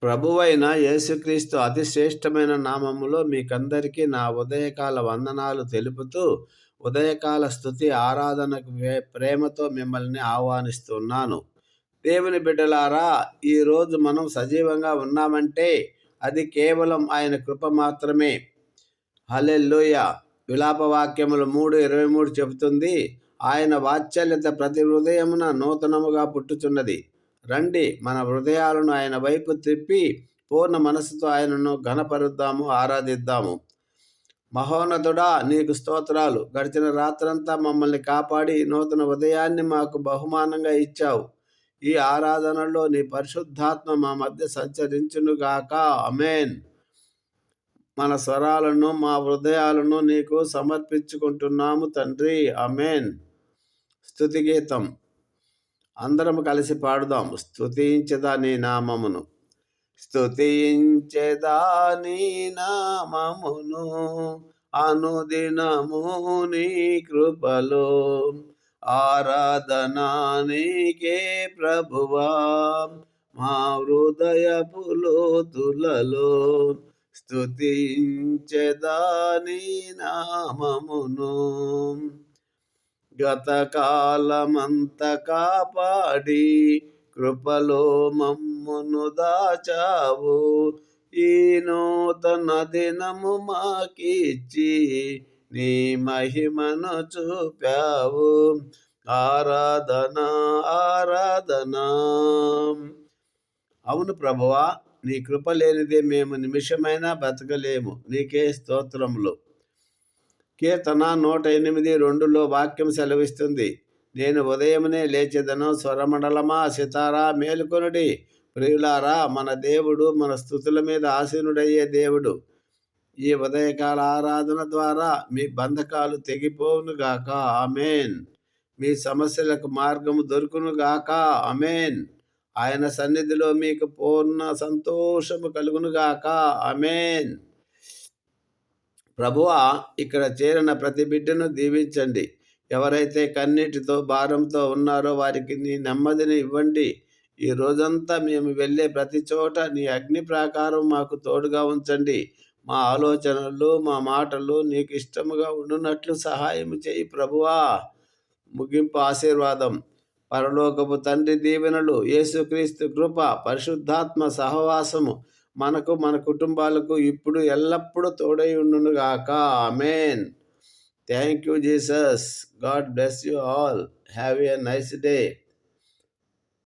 ప్రభువైన యేసుక్రీస్తు అతి శ్రేష్టమైన నామములో మీకందరికీ నా ఉదయకాల వందనాలు తెలుపుతూ, ఉదయకాల స్తుతి ఆరాధనకు ప్రేమతో మిమ్మల్ని ఆహ్వానిస్తున్నాను. దేవుని బిడ్డలారా, ఈరోజు మనం సజీవంగా ఉన్నామంటే అది కేవలం ఆయన కృప మాత్రమే. హల్లెలూయా. విలాపవాక్యములు 3:23 చెబుతుంది, ఆయన వాత్సల్యత ప్రతి హృదయమున నూతనముగా పుట్టుచున్నది. రండి, మన హృదయాలను ఆయన వైపు త్రిప్పి పూర్ణ మనసుతో ఆయనను ఘనపరుద్దాము, ఆరాధిద్దాము. మహోన్నతుడా, నీకు స్తోత్రాలు. గడిచిన రాత్రంతా మమ్మల్ని కాపాడి నూతన ఉదయాన్ని మాకు బహుమానంగా ఇచ్చావు. ఈ ఆరాధనలో నీ పరిశుద్ధాత్మ మా మధ్య సంచరించునుగాక. ఆమేన్. మన స్వరాలను, మా హృదయాలను నీకు సమర్పించుకుంటున్నాము తండ్రి. ఆమేన్. స్తుతి గీతం అందరం కలిసి పాడుదాం. స్తుతించెదా నీ నామమును, స్తుతించెదా నీ నామమును, అనుదినము నీ కృపలో. ఆరాధనా నీకే ప్రభువా, మా హృదయపు లోతులలో. స్తుతించెదా నీ నామమును. గతకాలమంత కాపాడి కృపలో మమ్మును దాచావు. ఈ నూతన దినము మాకిచ్చి నీ మహిమను చూపావు. ఆరాధన ఆరాధన. అవును ప్రభువా, నీ కృప లేనిదే మేము నిమిషమైనా బ్రతకలేము. నీకే స్తోత్రములు. కీర్తన 108:2 వాక్యం సెలవిస్తుంది, నేను ఉదయమునే లేచెదను. స్వరమండలమా, సితారా మేలుకొనుడి. ప్రియులారా, మన దేవుడు మన స్తుతుల మీద ఆసీనుడయ్యే దేవుడు. ఈ ఉదయకాల ఆరాధన ద్వారా మీ బంధకాలు తెగిపోవునుగాక. ఆమేన్. మీ సమస్యలకు మార్గము దొరుకునుగాక. ఆమేన్. ఆయన సన్నిధిలో మీకు పూర్ణ సంతోషము కలుగునుగాక. ఆమేన్. ప్రభువా, ఇక్కడ చేరిన ప్రతి బిడ్డను దీవించండి. ఎవరైతే కన్నీటితో భారంతో ఉన్నారో వారికి నీ నెమ్మదిని ఇవ్వండి. ఈ రోజంతా మేము వెళ్ళే ప్రతి చోట నీ అగ్ని ప్రాకారం మాకు తోడుగా ఉంచండి. మా ఆలోచనలు, మా మాటలు నీకు ఇష్టముగా ఉండునట్లు సహాయం చేయి ప్రభువా. ముగింపు ఆశీర్వాదం. పరలోకపు తండ్రి దీవెనలు, యేసుక్రీస్తు కృప, పరిశుద్ధాత్మ సహవాసము మనకు, మన కుటుంబాలకు ఇప్పుడు ఎల్లప్పుడూ తోడై ఉండునుగాక. ఆమేన్. Thank you Jesus. God bless you all. Have a nice day.